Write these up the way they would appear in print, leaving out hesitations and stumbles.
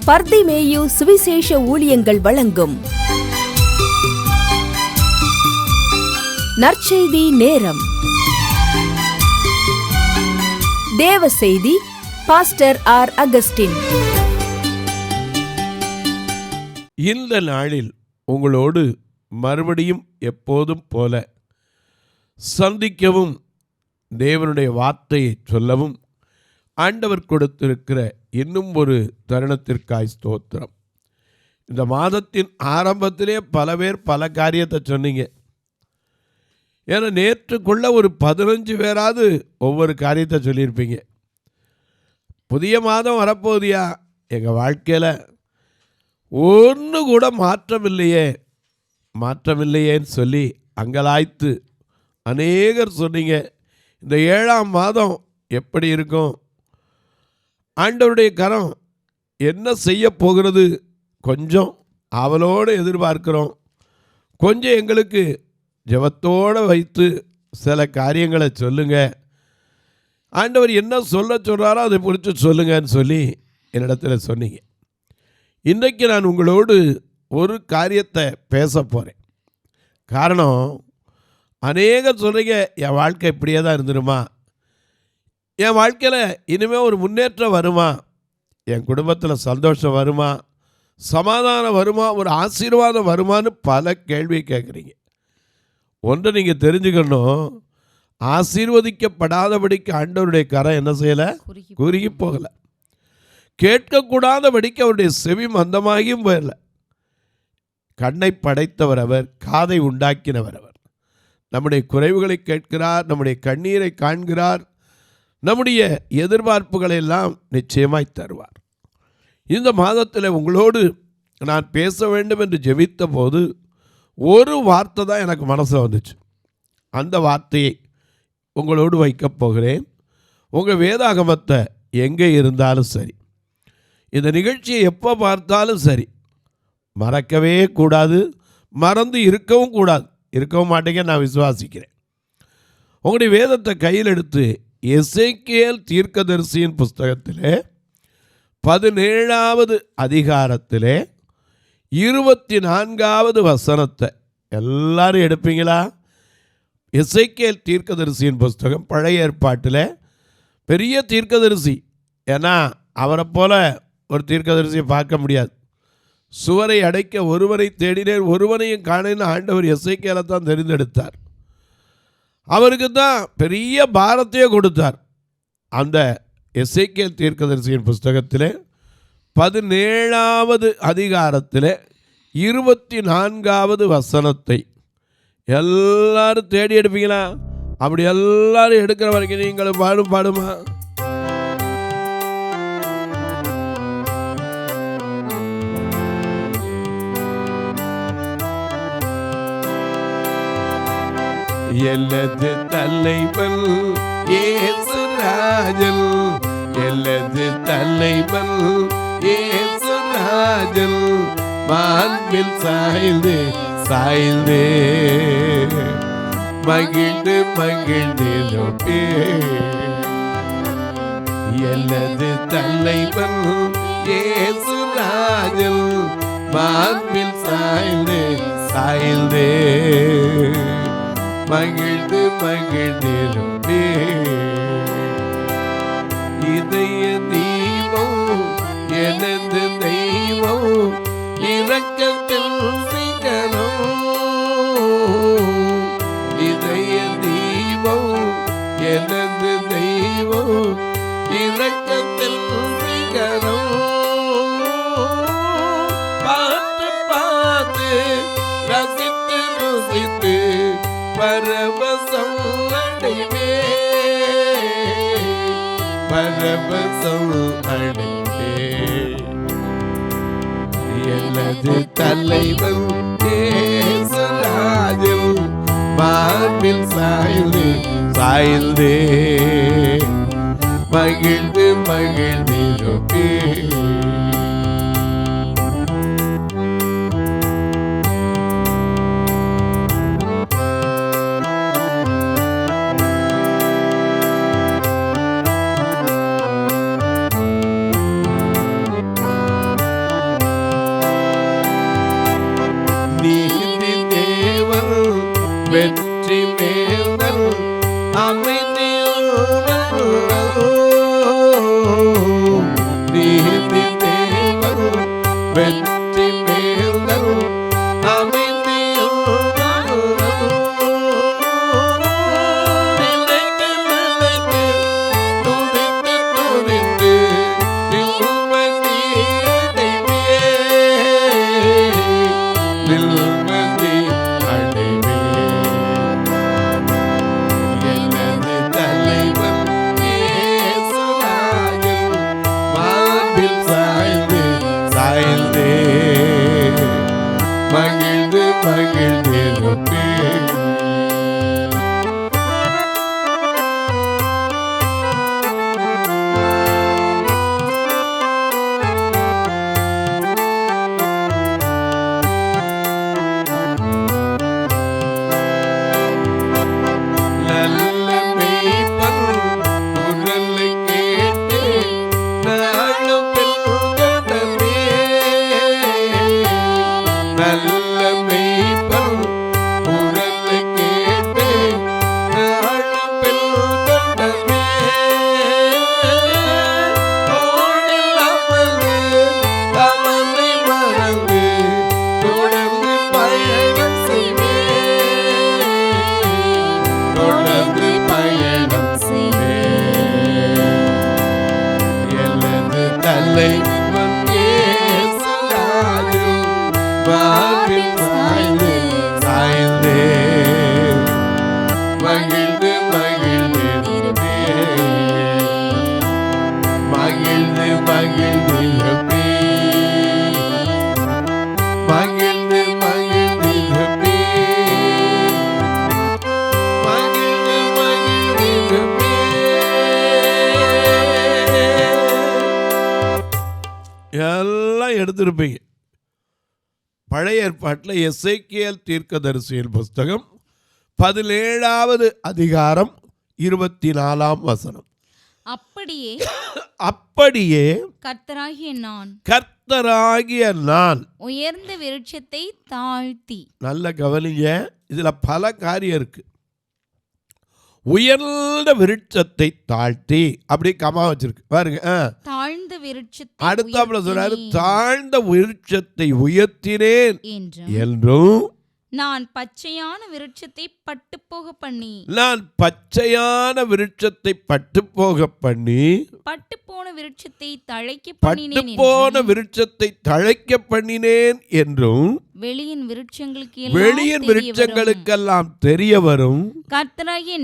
பர்திமேயு சுவிசேஷ ஊழியங்கள் வழங்கும் நற்செய்தி நேரம். தேவ செய்தி பாஸ்டர் ஆர். அகஸ்டின். இந்த நாளில் உங்களோடு மறுபடியும் எப்போதும் போல சந்திக்கவும் தேவனுடைய வார்த்தையை சொல்லவும் ஆண்டவர் கொடுத்திருக்கிற இன்னும் ஒரு தருணத்திற்காய் ஸ்தோத்திரம். இந்த மாதத்தின் ஆரம்பத்திலே பல பேர் பல காரியத்தை சொன்னீங்க. ஏன்னா நேற்றுக்குள்ள ஒரு 15 பேராவது ஒவ்வொரு காரியத்தை சொல்லியிருப்பீங்க. புதிய மாதம் வரப்போதியா, எங்கள் வாழ்க்கையில் ஒன்று கூட மாற்றமில்லையேன்னு சொல்லி அங்கலாய்த்து அநேகர் சொன்னீங்க. இந்த 7ஆம் மாதம் எப்படி இருக்கும், ஆண்டவருடைய கரம் என்ன செய்ய போகிறது, கொஞ்சம் அவளோடு எதிர்பார்க்கிறோம். கொஞ்சம் எங்களுக்கு ஜெபத்தோடு வைத்து சில காரியங்களை சொல்லுங்க, ஆண்டவர் என்ன சொல்கிறாரோ அதை குறித்து சொல்லுங்கன்னு சொல்லி என்னிடத்தில் சொன்னீங்க. இன்றைக்கு நான் உங்களோடு ஒரு காரியத்தை பேச போகிறேன். காரணம், அநேகர் சொல்கிறீங்க என் வாழ்க்கை இப்படியே தான் இருந்துருமா, என் வாழ்க்கையில் இனிமேல் ஒரு முன்னேற்றம் வருமா, என் குடும்பத்தில் சந்தோஷம் வருமா, சமாதானம் வருமா, ஒரு ஆசீர்வாதம் வருமானு பல கேள்வி கேட்குறீங்க. ஒன்றை நீங்கள் தெரிஞ்சுக்கணும், ஆசீர்வதிக்கப்படாதபடிக்கு ஆண்டவருடைய கரம் என்ன செய்யலை, குறுகி போகலை. கேட்கக்கூடாதபடிக்கு அவருடைய செவி மந்தமாகியும் போயிடல. கண்ணை படைத்தவர் அவர், காதை உண்டாக்கினவர் அவர். நம்முடைய குறைவுகளை கேட்கிறார், நம்முடைய கண்ணீரை காண்கிறார், நம்முடைய எதிர்பார்ப்புகளை எல்லாம் நிச்சயமாய் தருவார். இந்த மாதத்தில் உங்களோடு நான் பேச வேண்டும் என்று ஜெபித்த போது ஒரு வார்த்தை தான் எனக்கு மனசில் வந்துச்சு. அந்த வார்த்தையை உங்களோடு வைக்கப் போகிறேன். உங்கள் வேதாகமத்தை எங்கே இருந்தாலும் சரி, இந்த நிகழ்ச்சியை எப்போ பார்த்தாலும் சரி, மறக்கவே கூடாது, மறந்து இருக்கவும் கூடாது. இருக்கவும் மாட்டேங்க, நான் விசுவாசிக்கிறேன். உங்களுடைய வேதத்தை கையில் எடுத்து எசேக்கியேல் தீர்க்கதரிசியின் புஸ்தகத்திலே 17வது அதிகாரத்திலே 24வது வசனத்தை எல்லாரும் எடுப்பீங்களா? எசேக்கியேல் தீர்க்கதரிசியின் புஸ்தகம் பழைய ஏற்பாட்டில் பெரிய தீர்க்கதரிசி. ஏன்னா அவரை போல ஒரு தீர்க்கதரிசியை பார்க்க முடியாது. சுவரை அடைக்க ஒருவரை தேடினேன், ஒருவனையும் காணேன்னு ஆண்டவர் எசேக்கியேலை தான் தெரிந்தெடுத்தார். அவருக்கு தான் பெரிய பாரத்தையே கொடுத்தார். அந்த எசேக்கியேல் தீர்க்கதரிசியின் புஸ்தகத்தில் 17வது அதிகாரத்தில் 24வது வசனத்தை எல்லாரும் தேடி எடுப்பீங்களா? அப்படி எல்லாரும் எடுக்கிற வரைக்கும் நீங்களும் பாடுமா? எல்லது தலைவன் இயேசுராஜன், எல்லது தலைவன் இயேசுராஜன், மாண்பில் சாய்ந்து சாய்ந்து மகிழ்ந்து மகிழ்ந்திருப்பே. எல்லது தலைவன் இயேசுராஜன், மாண்பில் சாய்ந்து சாய்ந்து மகிழ்ந்து மகிழ்ந்திருப்பே. இதய தீபம் எனது தெய்வம், இரக்கத்தில் சிகரம். இதய தீபம் எனது தெய்வம், இரக்கத்தில் சிகரம். பார்த்து பார்த்து ரசித்து ருசித்து பரவசம் அடைவே, பரவசம் அடைவே. எனது தலைவன் இயேசுராஜன், மார்பில் சாய்ந்து சாய்ந்து மகிழ்ந்து மகிழ்ந்திருப்பே. இல்லை இயேசுராஜு மார்பில் சாய்ந்து சாய்ந்து மகிழ்ந்து மகிழ்ந்து மகிழ்ந்து மகிழ்ந்து மகிழ்ந்து மகிழ்ந்து மகிழ்ந்து மகிழ்ந்து எல்லாம் எடுத்திருப்பீங்க. பழைய ஏற்பாட்டில் எசேக்கியேல் தீர்க்கதரிசியின் புஸ்தகம் 17வது அதிகாரம் 24ஆம் வசனம். அப்படியே கர்த்தராகிய நான் உயர்ந்த விருட்சத்தை தாழ்த்தி. நல்ல கவனிங்க, இதுல பல காரியம் இருக்கு. உயர்ந்த விருட்சத்தை தாழ்த்தி, அப்படி கமா வச்சிருக்கு பாருங்க. தாழ்ந்த விருட்சத்தை அடுத்தாப்புல சொல்றாரு, தாழ்ந்த விருட்சத்தை உயர்த்தினேன் என்றும் நான் பச்சையான விருட்சத்தை பட்டுப்போக பண்ணி. நான் பச்சையான விருட்சத்தை பட்டுப்போக பண்ணி பட்டுப்போன விருட்சத்தை தழைக்க பட்டுப்போன விருட்சத்தை தழைக்க பண்ணினேன் என்றும் வெளியின் விருட்சங்களுக்கெல்லாம் தெரிய வரும். கர்த்தராகிய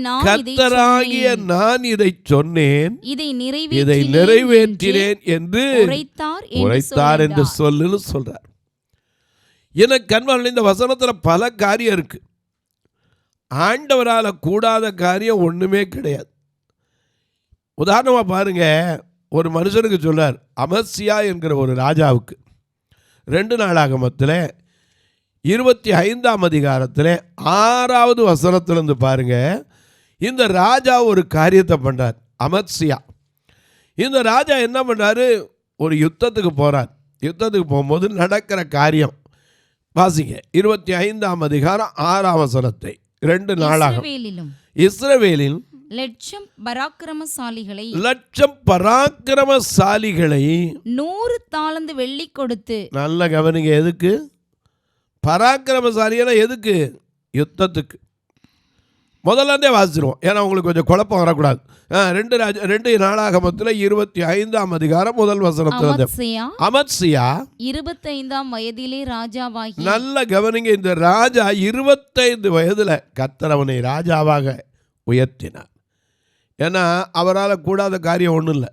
நான் இதை சொன்னேன், இதை நிறைவேற்றினேன் என்று உரைத்தார் என்று சொல்லுன்னு சொல்றார். எனக்கு அன்பான இந்த வசனத்துல பல காரியம் இருக்கு. ஆண்டவரால் கூடாத காரியம் ஒண்ணுமே கிடையாது. உதாரணமா பாருங்க, ஒரு மனுஷனுக்கு சொல்றார், அமத்சியா என்கிற ஒரு ராஜாவுக்கு 2 நாளாகமத்தில் 25ஆம் அதிகாரத்தில் 6வது வசனத்திலிருந்து பாருங்க. இந்த ராஜா ஒரு காரியத்தை பண்றார். அமத்சியா இந்த ராஜா என்ன பண்றாரு, ஒரு யுத்தத்துக்கு போறார். யுத்தத்துக்கு போகும்போது நடக்கிற காரியம் வாசிங்க. 25ஆம் அதிகாரம் 6ஆம் வசனத்தை. 2 நாளாக இஸ்ரவேலில் லட்சம் பராக்கிரமசாலிகளை 100 தாலந்து வெள்ளி கொடுத்து. நல்ல கவனிங்க, எதுக்கு பராக்கிரமசாலினா? எதுக்கு? யுத்தத்துக்கு. முதல்ல இருந்தே வாசிச்சிருவோம், ஏன்னா உங்களுக்கு கொஞ்சம் குழப்பம் வரக்கூடாது. 2 நாளாகமத்தில் 25ஆம் அதிகாரம் 1 வசனத்தில் அமத்சியா 25ஆம் வயதிலே ராஜாவாகி. நல்ல கவனிங்க, இந்த ராஜா 25 வயதுல கர்த்தர் அவனை ராஜாவாக உயர்த்தினார். ஏன்னா அவரால் கூடாத காரியம் ஒன்றும் இல்லை.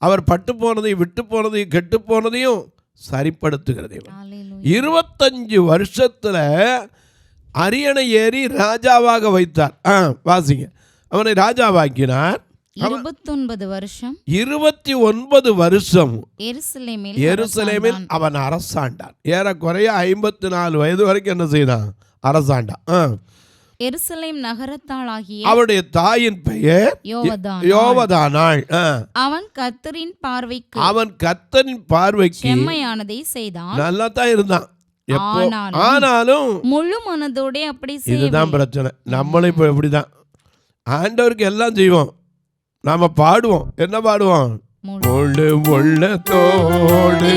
அவர் பட்டு போனதையும் விட்டு போனதையும் கெட்டு போனதையும் சரிப்படுத்துகிறது. 25 வருஷத்துல அரியணை ஏறி ராஜாவாக வைத்தார். வாசிங்க. அவனை ராஜாவாக்கினார். 29 வருஷம் எருசலேமில் அவன் அரசாண்டான். ஏறக்குறைய 54 வயது வரைக்கும் என்ன செய்தான்? அரசாண்டான். எருசலேம் நகரத்தாளாகிய அவருடைய தாயின் பெயர் யோவதானாள். அவன் கர்த்தரின் பார்வைக்கு செம்மையானதை செய்தான். நல்லா தான் இருந்தான். ஆனாலும் முழு மனதோட அப்படி. இதுதான் பிரச்சனை. நம்மளும் இப்போ எப்படிதான், ஆண்டவருக்கு எல்லாம் செய்வோம், நாம பாடுவோம். என்ன பாடுவோம்? முழு உள்ளத்தோடு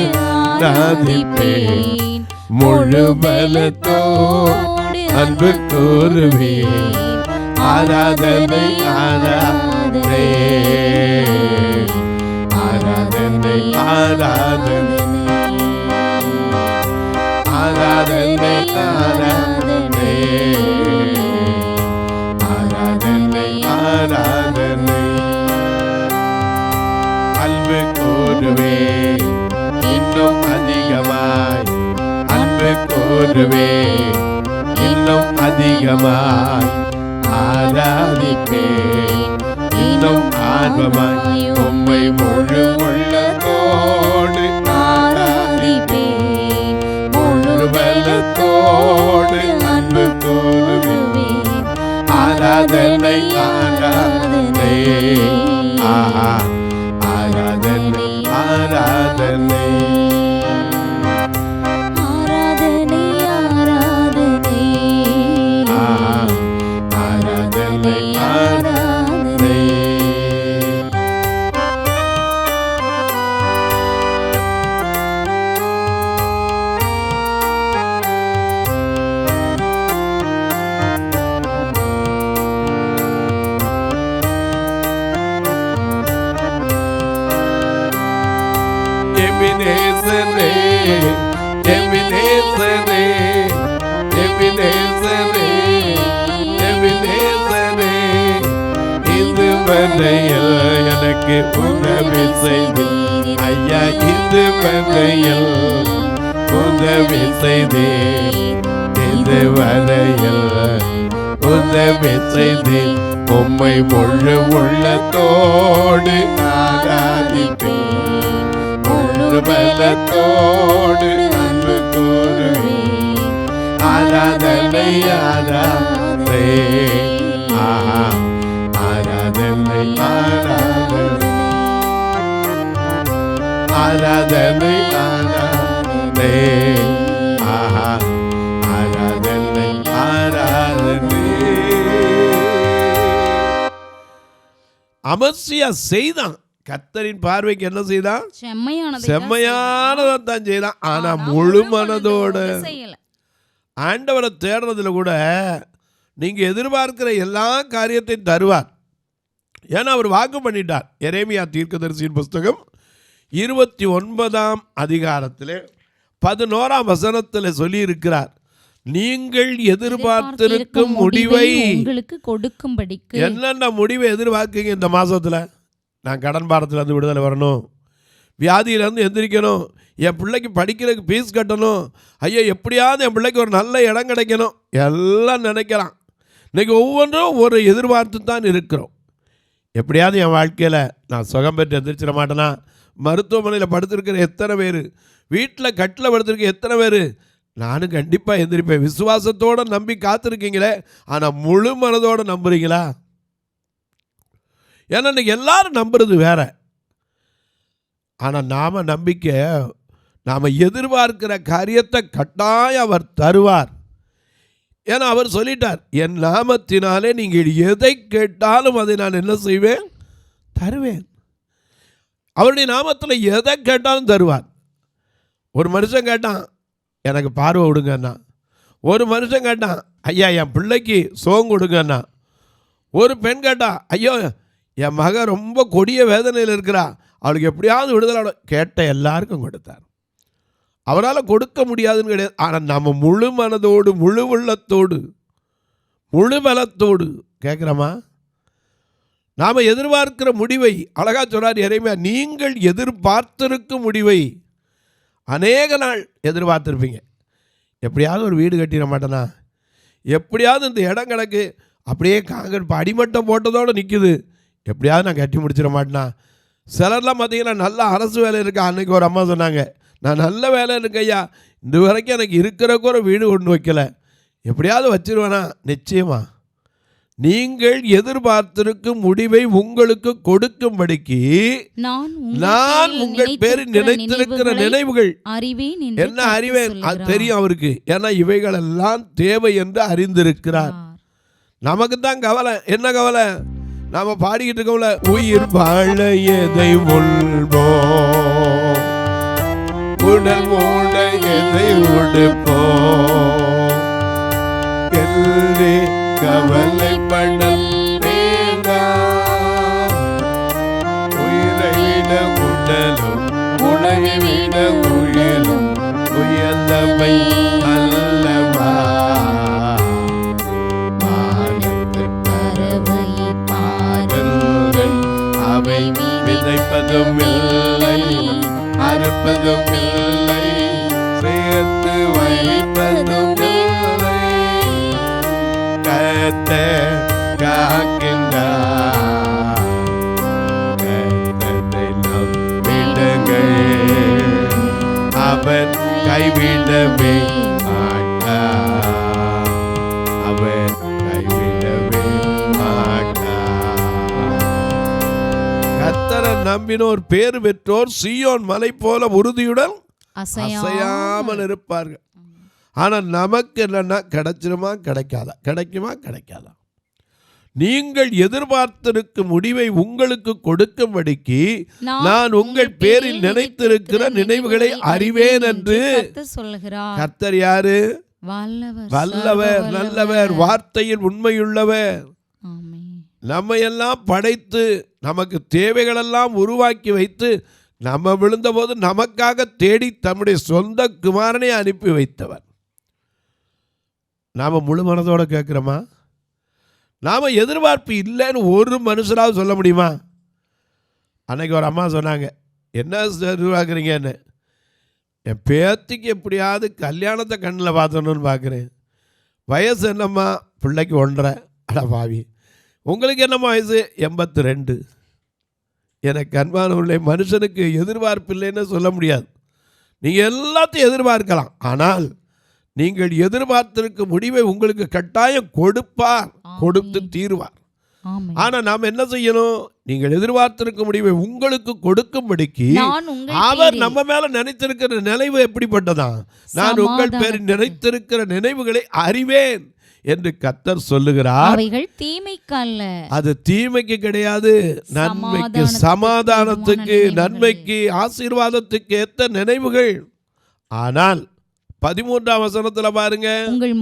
முழு பலத்தோடு அன்பு கூறுவேன். ஆராதனை ஆராதனை ஆராதனை ஆராதனை ஆராதனை ஆராதனை ஆராதனை ஆராதனை அன்பு கூறுவே இன்னும் அதிகமாய். அன்பு கூறுவே இன்னும் அதிகமாய். ஆராதிப்பேன் இன்னும் ஆர்வமாய். உம்மை முழு உள்ளத்தோடு ஆராதிப்பேன். முழு பலத்தோடு அன்பு கூறுவேன். ஆராதனை ஆராதனை ஆராதனை ஆராதனை ஆராதனை ஆராதனை ஆராதனை ஆராதனை. எபினேசரே, எபினேசரே, எபினேசரே, எபினேசரே, இதுவரையில் எனக்கு உதவி செய்தீர் ஐயா, இதுவரையில் உதவி செய்தீர், இதுவரையில் உதவி செய்தீர். உம்மை முழு உள்ளத்தோடு ஆராதிப்பேன், முழு பலத்தோடு அன்பு கூறுவேன். ஆராதனை ஆராதனை, ஆஹா ஆராதனை ஆராதனை, ஆராதனை ஆராதனை, ஆஹா ஆராதனை ஆராதனை. அமர்சியா செய்தான், கர்த்தரின் பார்வைக்கு என்ன செய்தான்? செம்மையானதான் செய்தான். ஆனா முழு மனதோடு செய்யல. ஆண்டவரை தேடுறதுல கூட நீங்க எதிர்பார்க்கிற எல்லா காரியத்தையும் தருவார். ஏன்னா அவர் வாக்கு பண்ணிட்டார். எரேமியா தீர்க்கதரிசியின் புஸ்தகம் 29ஆம் அதிகாரத்திலே 11ஆம் வசனத்தில் சொல்லி இருக்கிறார், நீங்கள் எதிர்பார்த்திருக்கும் முடிவை உங்களுக்கு கொடுக்கும்படிக்கு. என்னென்ன முடிவை எதிர்பார்க்கீங்க? இந்த மாசத்துல நான் கடன் பாரத்திலேருந்து விடுதலை வரணும், வியாதியிலேருந்து எந்திரிக்கணும், என் பிள்ளைக்கு படிக்கிறதுக்கு ஃபீஸ் கட்டணும், ஐயோ எப்படியாவது என் பிள்ளைக்கு ஒரு நல்ல இடம் கிடைக்கணும், எல்லாம் நினைக்கலாம். இன்றைக்கி ஒவ்வொன்றும் ஒரு எதிர்பார்த்து தான் இருக்கிறோம். எப்படியாவது என் வாழ்க்கையில் நான் சுகம் பெற்று எந்திரிச்சிட மாட்டேனா? மருத்துவமனையில் படுத்திருக்கிற எத்தனை பேர், வீட்டில் கட்டில் படுத்திருக்க எத்தனை பேர், நானும் கண்டிப்பாக எந்திரிப்பேன். விசுவாசத்தோடு நம்பி காத்திருக்கீங்களே, ஆனால் முழு மனதோடு நம்புறீங்களா? ஏன்னா இன்றைக்கி எல்லாரும் நம்புறது வேற. ஆனால் நாம் நம்பிக்கை, நாம் எதிர்பார்க்கிற காரியத்தை கட்டாயம் அவர் தருவார். ஏன்னா அவர் சொல்லிட்டார், என் நாமத்தினாலே நீங்கள் எதை கேட்டாலும் அதை நான் என்ன செய்வேன்? தருவேன். அவருடைய நாமத்தில் எதை கேட்டாலும் தருவார். ஒரு மனுஷன் கேட்டான், எனக்கு பார்வை விடுங்கண்ணா. ஒரு மனுஷன் கேட்டான், ஐயா என் பிள்ளைக்கு சோகம் கொடுங்கண்ணா. ஒரு பெண் கேட்டா, ஐயோ என் மகன் ரொம்ப கொடிய வேதனையில் இருக்கிறா, அவளுக்கு எப்படியாவது விடுதலை. கேட்ட எல்லாருக்கும் கொடுத்தார். அவரால் கொடுக்க முடியாதுன்னு கிடையாது. ஆனால் நம்ம முழு மனதோடு முழு உள்ளத்தோடு முழு பலத்தோடு கேட்குறோமா? நாம் எதிர்பார்க்கிற முடிவை அழகாக சொல்றார் எரேமியா, நீங்கள் எதிர்பார்த்திருக்கும் முடிவை அநேக நாள் எதிர்பார்த்துருப்பீங்க. எப்படியாவது ஒரு வீடு கட்டிட மாட்டேனா, எப்படியாவது இந்த இடம் கிடக்கு அப்படியே காங்கிரீட் அடிமட்டம் போட்டதோடு நிற்குது, எப்படியாவது நான் கட்டி முடிச்சிட மாட்டேனா. சிலர்லாம் பார்த்தீங்கன்னா நல்ல அரசு வேலை இருக்கா. அன்றைக்கி ஒரு அம்மா சொன்னாங்க, நான் நல்ல வேலை இருக்கு ஐயா, இந்த வரைக்கும் எனக்கு இருக்கிறக்கு ஒரு வீடு கொண்டு வைக்கல, எப்படியாவது வச்சிருவேனா? நிச்சயமா நீங்கள் எதிர்பார்த்திருக்கும் முடிவை உங்களுக்கு கொடுக்கும்படிக்கு நான் உங்கள் பேரில் நினைத்திருக்கிற நினைவுகள் என்ன அறிவேன். அது தெரியும் அவருக்கு. ஏன்னா இவைகள் எல்லாம் தேவை என்று அறிந்திருக்கிறார். நமக்கு தான் கவலை. என்ன கவலை? நாம பாடிக்கிட்டு இருக்கோம்ல, உயிர் வாழ எதை உள்வோம், உடல் மூட எதை உடுப்போம் என்று கவலைப்படல் வேண்டாம். உயிரை விட உடலும் உலகை விட உயிரும் உயர்ந்தவை அல்லவா. அவை விதைப்பதும் இல்லை, அறுப்பதும் இல்லை, சேர்த்து வைப்பதும் இல்லை. கர்த்தர் காக்கின்றார், கர்த்தரை நம்பிடுங்கள், அவர் கைவிடவே மாட்டார், அவர் கைவிடவே மாட்டார். கர்த்தரை நம்பினோர் பேறு பெற்றோர் சீயோன் மலை போல உறுதியுடன் அசையாமல் இருப்பார்கள். ஆனால் நமக்கு என்னன்னா, கிடைச்சிருமா கிடைக்காதா, கிடைக்குமா கிடைக்காதா? நீங்கள் எதிர்பார்த்திருக்கும் முடிவை உங்களுக்கு கொடுக்கும்படிக்கு நான் உங்கள் பேரில் நினைத்திருக்கிற நினைவுகளை அறிவேன் என்று சொல்லுகிறார். கர்த்தர் யாரு? வல்லவர், நல்லவர், வார்த்தையில் உண்மையுள்ளவர். நம்மையெல்லாம் படைத்து நமக்கு தேவைகளெல்லாம் உருவாக்கி வைத்து நம்ம விழுந்தபோது நமக்காக தேடி தம்முடைய சொந்த குமாரனை அனுப்பி வைத்தவர். நாம் முழு மனதோடு கேட்குறோமா? நாம் எதிர்பார்ப்பு இல்லைன்னு ஒரு மனுஷராவது சொல்ல முடியுமா? அன்னைக்கு ஒரு அம்மா சொன்னாங்க, என்ன எதிர்பார்க்குறீங்கன்னு. என் பேத்திக்கு எப்படியாவது கல்யாணத்தை கண்ணில் பார்த்தணுன்னு பார்க்குறேன். வயசு என்னம்மா? பிள்ளைக்கு 1.5. அட பாவி, உங்களுக்கு என்னம்மா வயசு? 82. எனக்கு அன்பானவர்களே, மனுஷனுக்கு எதிர்பார்ப்பு இல்லைன்னு சொல்ல முடியாது. நீங்கள் எல்லாத்தையும் எதிர்பார்க்கலாம், ஆனால் நீங்கள் எதிர்பார்த்திருக்கும் முடிவை உங்களுக்கு கட்டாயம் கொடுப்பார், கொடுத்து தீர்வார். ஆனால் நாம் என்ன செய்யணும்? நீங்கள் எதிர்பார்த்திருக்கும் முடிவை உங்களுக்கு கொடுக்கும்படிக்கு அவர் நம்ம மேல நினைத்திருக்கிற நினைவு எப்படிப்பட்டதா? நான் உங்கள் பேரில் நினைத்திருக்கிற நினைவுகளை அறிவேன் என்று கர்த்தர் சொல்லுகிறார். அது தீமைக்கு கிடையாது, நன்மைக்கு, சமாதானத்துக்கு, நன்மைக்கு, ஆசீர்வாதத்துக்கு ஏற்ற நினைவுகள். ஆனால் 13ஆம் வசனத்தில் பாருங்க, உங்கள்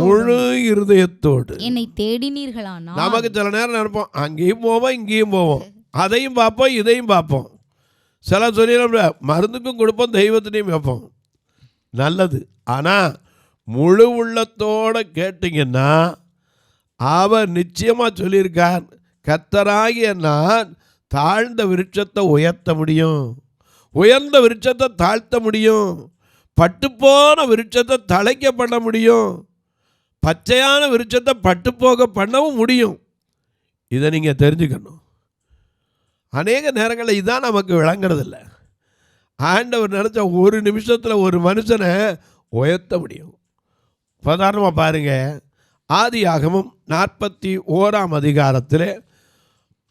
முழு இருதயத்தோடு என்னை தேடினீர்களானால். நமக்கு சில நேரம் நினைப்போம், அங்கேயும் போவோம் இங்கேயும் போவோம், அதையும் பார்ப்போம் இதையும் பார்ப்போம். சில சொல்ல மருந்துக்கும் கொடுப்போம், தெய்வத்தினையும் வைப்போம். நல்லது. ஆனால் முழு உள்ளத்தோடு கேட்டிங்கன்னா அவர் நிச்சயமாக சொல்லியிருக்கார், கர்த்தராகிய நான் தாழ்ந்த விருட்சத்தை உயர்த்த முடியும், உயர்ந்த விருட்சத்தை தாழ்த்த முடியும், பட்டுப்போன விருட்சத்தை தழைக்க பண்ண முடியும், பச்சையான விருட்சத்தை பட்டுப்போக பண்ணவும் முடியும். இதை நீங்கள் தெரிஞ்சுக்கணும். அநேக நேரங்களில் இதுதான் நமக்கு விளங்குறதில்ல. ஆண்டவர் நினச்ச ஒரு நிமிஷத்தில் ஒரு மனுஷனை உயர்த்த முடியும். உதாரணமாக பாருங்கள், ஆதியாகமம் 41ஆம் அதிகாரத்தில்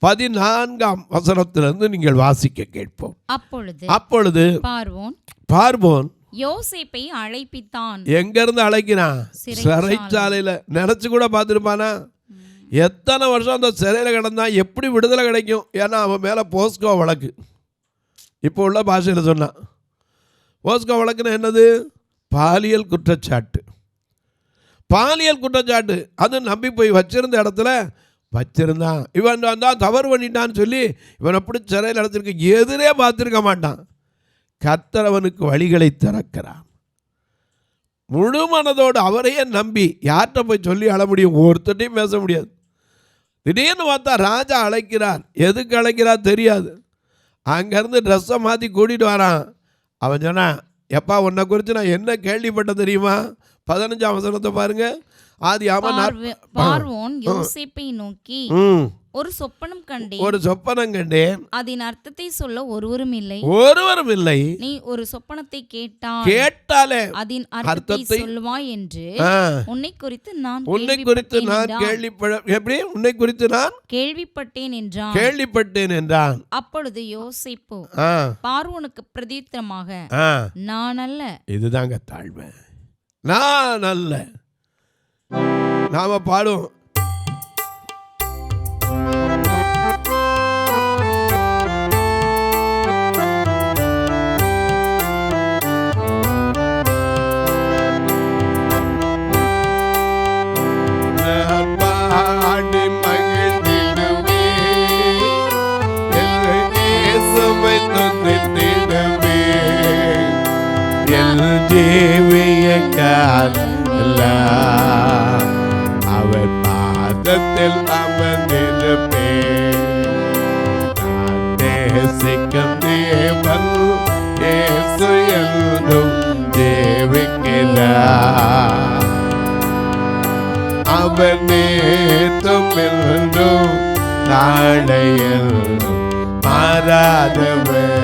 14ஆம் வசனத்திலிருந்து நீங்கள் வாசிக்க கேட்போம். அப்பொழுது பார்வோன் யோசேப்பை அழைப்பித்தான். எங்கிருந்து அழைக்கிறான்? சிறைச்சாலையில். நினைச்சு கூட பார்த்துருப்பானா? எத்தனை வருஷம் அந்த சிறையில் கிடந்தான், எப்படி விடுதலை கிடைக்கும்? ஏன்னா அவன் மேலே போஸ்கோ வழக்கு. இப்போ உள்ள பாஷையில் சொன்னான். போஸ்கோ வழக்குன்னு என்னது? பாலியல் குற்றச்சாட்டு. பாலியல் குற்றச்சாட்டு. அது நம்பி போய் வச்சிருந்த இடத்துல வச்சிருந்தான். இவன் தான் தவறு பண்ணிட்டான்னு சொல்லி இவனை பிடிச்சி சிறையில் அடைச்சிருக்க. எதிரே பார்த்துருக்க மாட்டான். கர்த்தர் அவனுக்கு வழிகளை திறக்கிறான். முழு மனதோடு அவரையே நம்பி யார்கிட்ட போய் சொல்லி அழ முடியும்? ஒருத்தட்டையும் பேச முடியாது. திடீர்னு பார்த்தா ராஜா அழைக்கிறார். எதுக்கு அழைக்கிறார் தெரியாது. அங்கேருந்து ட்ரெஸ்ஸை மாற்றி கூட்டிகிட்டு வரான். அவன் சொன்னான், எப்பா உன்னை குறித்து நான் என்ன கேள்விப்பட்ட தெரியுமா? 15ஆம் வசனத்தை பாருங்க. பார்வோன் யோசேப்பை நோக்கி, ஒரு சொப்பனம் கண்டேன், அதன் அர்த்தத்தை சொல்ல ஒருவரும் இல்லை. நீ ஒரு சொப்பனத்தை கேட்டாலே அதன் அர்த்தத்தை சொல்லுவாய் என்று உன்னை குறித்து நான் கேள்விப்பட்டேன் என்றான். அப்பொழுது யோசேப்பு பார்வோனுக்கு பிரதியுத்தரமாக, நான் அல்ல. இதுதாங்க தாழ்மை. நான் அல்ல. நாம பாடுவோம், அவர் பாதத்தில் அமர்ந்திருப்பேன். நான் நேசிக்கும் தேவன் இயேசு என்றும் ஜீவிக்கிறார். அவர் நேற்றும் என்றும் நாளையும் மாறாதவர்.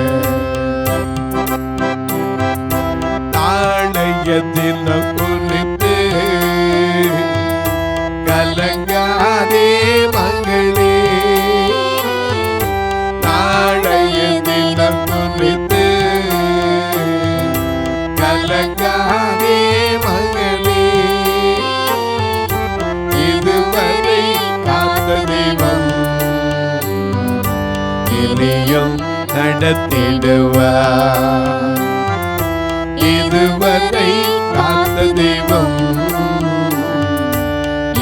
தினம் குறித்து கலங்காதே மகளே, நாளைய தினம் குறித்து கலங்காதே மகளே. இதுவரை காத்த தெய்வம் இனியும் நடத்திடுவார். இதுவரை காத்த தெய்வம்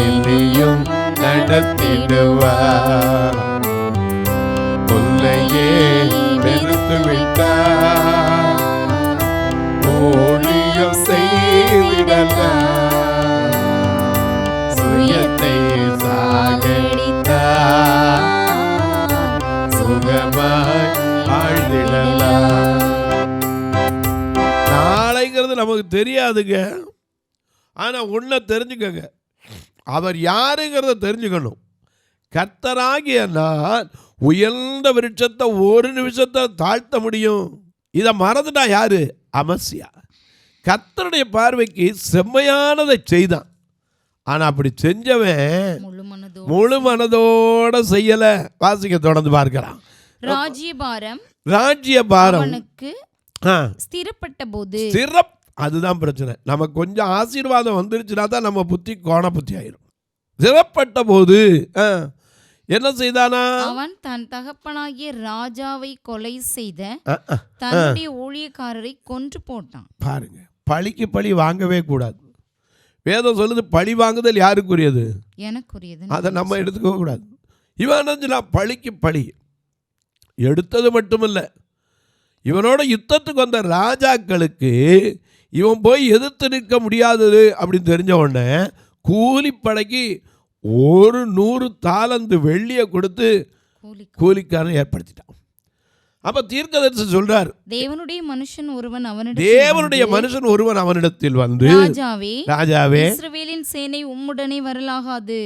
இனியும் நடத்திடுவார். புல்லையே யாருங்கிறது நமக்கு தெரியாதுங்க. ஆனால் ஒன்றை தெரிஞ்சுக்கங்க, அவர் யாருங்கிறத தெரிஞ்சுக்கணும். கர்த்தராகிய நான் உயர்ந்த விருட்சத்தை ஒரு நிமிஷத்தை தாழ்த்த முடியும். இதை மறந்துட்டா யாரு? அமசியா. கர்த்தருடைய பார்வைக்கு செம்மையானதை செய்தான். ஆனால் அப்படி செஞ்சவன் முழு மனதோட செய்யல. வாசிக்க தொடர்ந்து பார்க்கலாம். ராஜ்யபாரம் ஸ்திரப்பட்ட போது, அதுதான் பிரச்சனை. நமக்கு கொஞ்சம் ஆசீர்வாதம் வந்துருச்சுன்னா தான் நம்ம புத்தி கோண புத்தி ஆயிரும். ஸ்திரப்பட்ட போது என்ன செய்தானா? அவன் தன் தகப்பனாகிய ராஜாவை கொலை செய்த தன்னுடைய ஊழியக்காரரை கொன்று போட்டான். பாருங்க, பழிக்கு பழி வாங்கவே கூடாது. வேதம் சொல்லுது பழி வாங்குதல் யாருக்குரியது? எனக்குரியது. அதை நம்ம எடுத்துக்க கூடாது. இவன் பழிக்கு பழி எடுத்தது மட்டுமில்ல, இவனோட யுத்தத்துக்கு வந்த ராஜாக்களுக்கு இவன் போய் எதிர்த்து நிற்க முடியாதது அப்படின்னு தெரிஞ்ச உடனே கூலிப்படைக்கு 100 தாலந்து வெள்ளியை கொடுத்து கூலிக்காரன் ஏற்படுத்திட்டான். அப்ப தீர்க்கதரிசி சொல்றார், தேவனுடைய மனுஷன் ஒருவன் அவனிடத்தில் வந்து, ராஜாவே இஸ்ரவேலின் சேனை உம்முடனே வரலாகாது.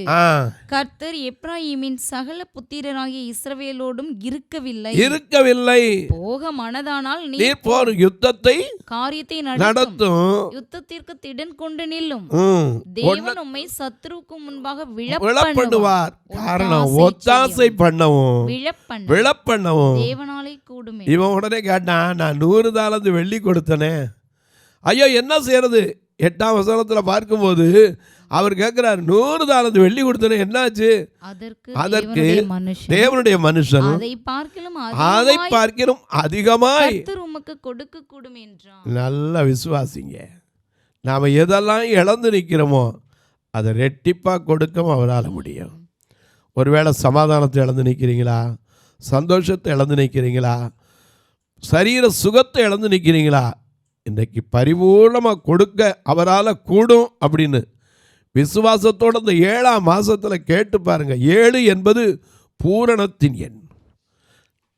கர்த்தர் எப்ராயிமின் சகல புத்திரராகிய இஸ்ரவேலோடும் இருக்கவில்லை. போக மனதானால் நீர் போர் யுத்தத்தை காரியத்தை நடத்தும். யுத்தத்திற்கு திடன் கொண்டு நில்லும். தேவன் உம்மை சத்துருவுக்கு முன்பாக விழப்பண்ணுவார். காரணம் ஒத்தாசை பண்ணவும் விழப்பண்ணவும் தேவனாலே கூடுமே. இவன் உடனே கேட்டான், நான் 100 தாலந்து வெள்ளி கொடுத்தனே, ஐயோ என்ன செய்யறது? 8ஆம் வசனத்தில் பார்க்கும்போது அவர் கேட்கிறார், 100 தாலந்து வெள்ளி கொடுத்தனே என்னாச்சு? அதற்கு தேவனுடைய மனுஷன் அதை பார்க்கிலும் அதிகமாய் உமக்கு கொடுக்க கூடும் என்றான். நல்ல விசுவாசிங்க, நாம எதெல்லாம் இழந்து நிற்கிறோமோ அதை ரெட்டிப்பாக கொடுக்கவும் அவரால் முடியும். ஒருவேளை சமாதானத்தை இழந்து நிற்கிறீங்களா? சந்தோஷத்தை இழந்து நிற்கிறீங்களா? சரீர சுகத்தை இழந்து நிற்கிறீங்களா? இன்றைக்கு பரிபூர்ணமாக கொடுக்க அவரால் கூடும் அப்படின்னு விசுவாசத்தோடு இந்த 7ஆம் மாதத்தில் கேட்டு பாருங்கள். 7 என்பது பூரணத்தின் எண்.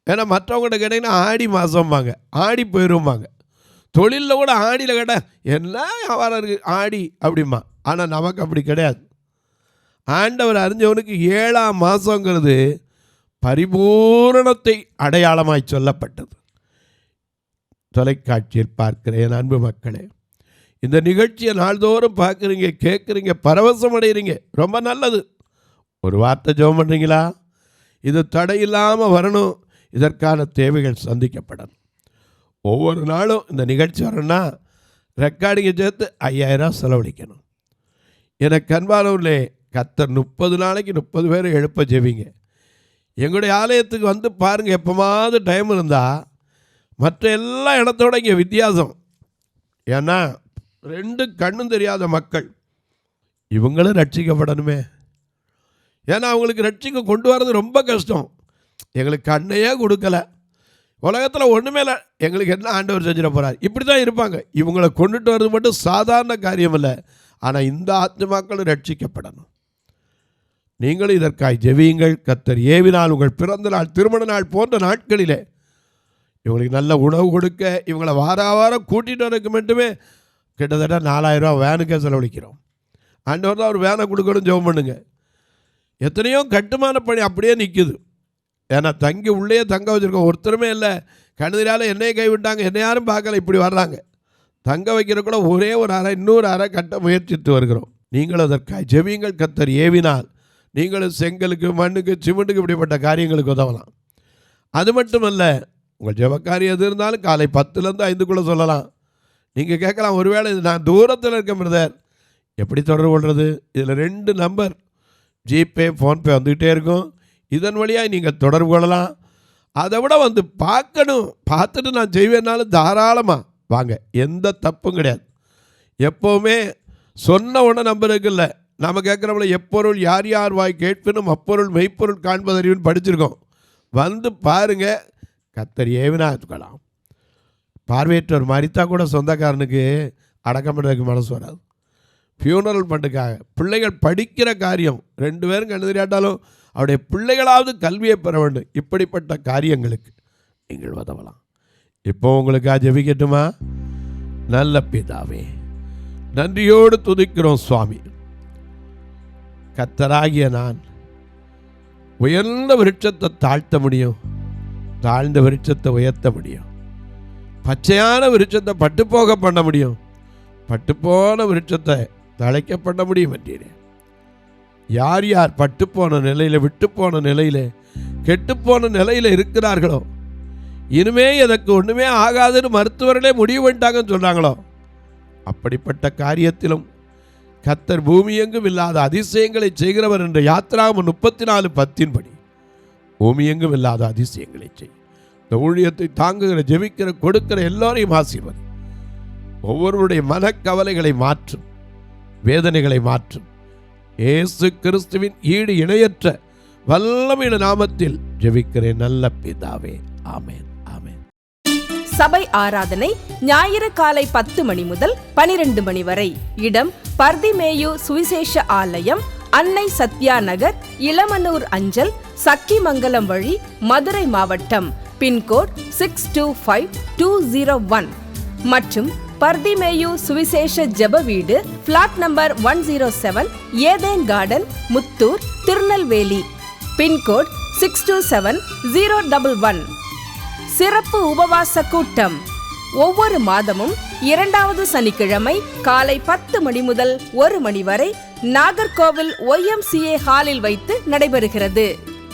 ஏன்னா மற்றவங்கள்ட்ட கேட்டிங்கன்னா ஆடி மாதம்பாங்க, ஆடி போயிடுவாங்க. தொழிலில் கூட ஆடியில் கேட்டால் என்ன வியாபாரம் இருக்குது ஆடி அப்படிமா. ஆனால் நமக்கு அப்படி கிடையாது. ஆண்டவர் அறிஞ்சவனுக்கு 7ஆம் மாதங்கிறது பரிபூரணத்தை அடையாளமாய் சொல்லப்பட்டது. தொலைக்காட்சியில் பார்க்கிறேன் அன்பு மக்களே, இந்த நிகழ்ச்சியை நாள்தோறும் பார்க்குறீங்க, கேட்குறீங்க, பரவசம் அடைகிறீங்க, ரொம்ப நல்லது. ஒரு வார்த்தை ஜெபம் பண்ணுறீங்களா? இது தடையில்லாமல் வரணும், இதற்கான தேவைகள் சந்திக்கப்படணும். ஒவ்வொரு நாளும் இந்த நிகழ்ச்சி வரணும்னா ரெக்கார்டிங்கை சேர்த்து 5000 செலவழிக்கணும். எனக்கு அன்பானவர்களே, கர்த்தர் 30 நாளைக்கு 30 பேரை எழுப்ப ஜெபிங்க. எங்களுடைய ஆலயத்துக்கு வந்து பாருங்கள், எப்போமாவது டைம் இருந்தால். மற்ற எல்லா இடத்தோட இங்கே வித்தியாசம். ஏன்னா 2 கண்ணும் தெரியாத மக்கள், இவங்களும் ரட்சிக்கப்படணுமே. ஏன்னா அவங்களுக்கு ரட்சிக்க கொண்டு வர்றது ரொம்ப கஷ்டம். எங்களுக்கு கண்ணையே கொடுக்கலை, உலகத்தில் ஒன்றுமே இல்லை, எங்களுக்கு என்ன ஆண்டவர் செஞ்சிட போகிறார், இப்படி தான் இருப்பாங்க. இவங்களை கொண்டுட்டு வர்றது மட்டும் சாதாரண காரியம் இல்லை. ஆனால் இந்த ஆத்மாக்களும் ரட்சிக்கப்படணும். நீங்களும் இதற்காய் ஜெபியுங்கள். கர்த்தர் ஏவினால் உங்கள் பிறந்த நாள், திருமண நாள் போன்ற நாட்களிலே இவங்களுக்கு நல்ல உணவு கொடுக்க, இவங்களை வாரம் கூட்டிகிட்டு வரக்கு மட்டுமே கிட்டத்தட்ட 4000 ரூபா வேனுக்கே செலவழிக்கிறோம். ஆண்டவர் தான் ஒரு வேனை கொடுக்கணும். ஜெபம் பண்ணுங்க. எத்தனையோ கட்டுமான பணி அப்படியே நிற்குது. ஏன்னா தங்கி உள்ளே தங்க வச்சுருக்கோம், ஒருத்தருமே இல்லை. கணுதிரால் என்னையை கைவிட்டாங்க, என்னை யாரும் பார்க்கல, இப்படி வர்றாங்க. தங்க வைக்கிற கூட ஒரே ஒரு அறை, இன்னொரு அறை கட்ட முயற்சித்து வருகிறோம். நீங்களும் அதற்காக ஜெபியுங்கள். கர்த்தர் ஏவினால் நீங்களும் செங்கலுக்கு, மண்ணுக்கு, சிமெண்ட்டுக்கு இப்படிப்பட்ட காரியங்களுக்கு உதவலாம். அது மட்டுமல்ல, உங்கள் ஜெபக்காரியம் எது இருந்தாலும் காலை 10லேருந்து 5க்குள்ளே சொல்லலாம். நீங்கள் கேட்கலாம், ஒருவேளை இது நான் தூரத்தில் இருக்க பிரதர், எப்படி தொடர்பு கொள்வது? இதில் 2 நம்பர், ஜிபே, ஃபோன்பே வந்துக்கிட்டே இருக்கும். இதன் வழியாக நீங்கள் தொடர்பு கொள்ளலாம். அதை விட வந்து பார்க்கணும், பார்த்துட்டு நான் செய்வேன்னாலும் தாராளமாக வாங்க, எந்த தப்பும் கிடையாது. எப்போவுமே சொன்ன உடனே நம்பருக்கு இல்லை. நம்ம கேட்குறவங்கள எப்பொருள் யார் யார் வாய் கேட்பினும் அப்பொருள் மெய்ப்பொருள் காண்பதறிவுன்னு படிச்சிருக்கோம். வந்து பாருங்கள், கர்த்தர் ஏவினா எடுத்துக்கலாம். பார்வையற்றவர் மரித்தா கூட சொந்தக்காரனுக்கு அடக்கம் பண்ணுறதுக்கு மனசு வராது. ஃபியூனரல் பண்ணுக்காக பிள்ளைகள் படிக்கிற காரியம், 2 பேரும் கண்டு தெரியாட்டாலும் அவருடைய பிள்ளைகளாவது கல்வியை பெற வேண்டும். இப்படிப்பட்ட காரியங்களுக்கு நீங்கள் உதவலாம். இப்போ உங்களுக்காக ஜெபிக்கட்டுமா? நல்ல பிதாவே, நன்றியோடு துதிக்கிறோம் சுவாமி. கர்த்தராகிய நான் உயர்ந்த விருட்சத்தை தாழ்த்த முடியும், தாழ்ந்த விருட்சத்தை உயர்த்த முடியும். பச்சையான விருட்சத்தை பட்டுப்போக பண்ண முடியும், பட்டுப்போன விருட்சத்தை தழைக்க பண்ண முடியும் என்றீரே. யார் யார் பட்டுப்போன நிலையில், விட்டுப்போன நிலையில், கெட்டுப்போன நிலையில் இருக்கிறார்களோ, இனிமே எனக்கு ஒன்றுமே ஆகாதுன்னு மருத்துவர்களே முடிவு பண்ணிட்டாங்கன்னு சொல்கிறாங்களோ, அப்படிப்பட்ட காரியத்திலும் கர்த்தர் பூமி எங்கும் இல்லாத அதிசயங்களை செய்கிறவர் என்ற யாத்திராகமம் 34:10 படி பூமி எங்கும் இல்லாத அதிசயங்களை செய். இந்த ஊழியத்தை தாங்குகிற, ஜெபிக்கிற, கொடுக்கிற எல்லோரையும் ஆசீர்வதி. ஒவ்வொருவருடைய மனக்கவலைகளை மாற்றும், வேதனைகளை மாற்றும். இயேசு கிறிஸ்துவின் ஈடு இணையற்ற வல்லமையான நாமத்தில் ஜெபிக்கிறேன் நல்ல பிதாவே, ஆமென், ஆமென். சபை ஆராதனை ஞாயிறு காலை 10 மணி முதல் 12 மணி வரை. இடம் பர்திமேயு சுவிசேஷ ஆலயம், அன்னை சத்யா நகர், இளமனூர் அஞ்சல், சக்கிமங்கலம் வழி, மதுரை மாவட்டம். பின்கோட் 625201 மற்றும் பர்திமேயு சுவிசேஷ ஜெப வீடு, flat number 107, Eden Garden, Muthur, Tirunelveli. Pincode 627011. சிறப்பு உபவாச கூட்டம் ஒவ்வொரு மாதமும் 2வது சனிக்கிழமை காலை 10 மணி முதல் 1 மணி வரை நாகர்கோவில் YMCA ஹாலில் வைத்து நடைபெறுகிறது.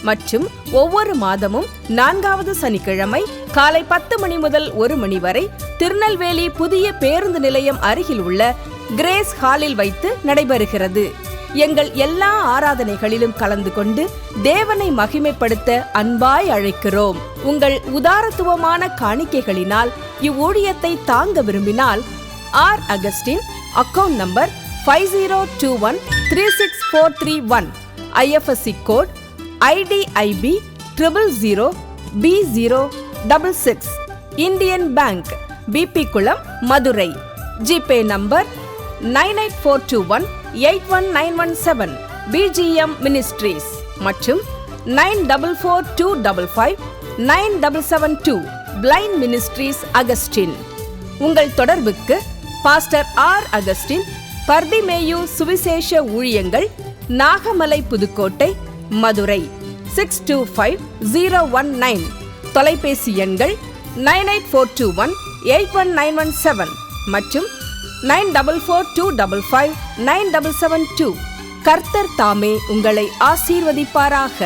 மற்றும் ஒவ்வொரு மாதமும் 4வது சனிக்கிழமை காலை 10 மணி முதல் 1 மணி வரை திருநெல்வேலி புதிய பேருந்து நிலையம் அருகில் உள்ள கிரேஸ் ஹாலில் வைத்து நடைபெறுகிறது. எங்கள் எல்லா ஆராதனைகளிலும் கலந்து கொண்டு தேவனை மகிமைப்படுத்த அன்பாய் அழைக்கிறோம். உங்கள் உதாரத்துவமான காணிக்கைகளினால் இவ்வூழியத்தை தாங்க விரும்பினால் R Augustine, account number 5021364331, IFSC code IDIB 000B066, Indian Bank, BP Kulam, Madurai. GPay number 9842181917, BGM ministries மற்றும் 9442559772, பிளைண்ட் மினிஸ்ட்ரீஸ் அகஸ்டின். உங்கள் தொடர்புக்கு பாஸ்டர் ஆர் அகஸ்டின், பர்திமேயு சுவிசேஷ ஊழியங்கள், நாகமலை, புதுக்கோட்டை, மதுரை 625019. தொலைபேசி எண்கள் 9842181917 மற்றும் 9442559772. கர்த்தர் தாமே உங்களை ஆசீர்வதிப்பாராக.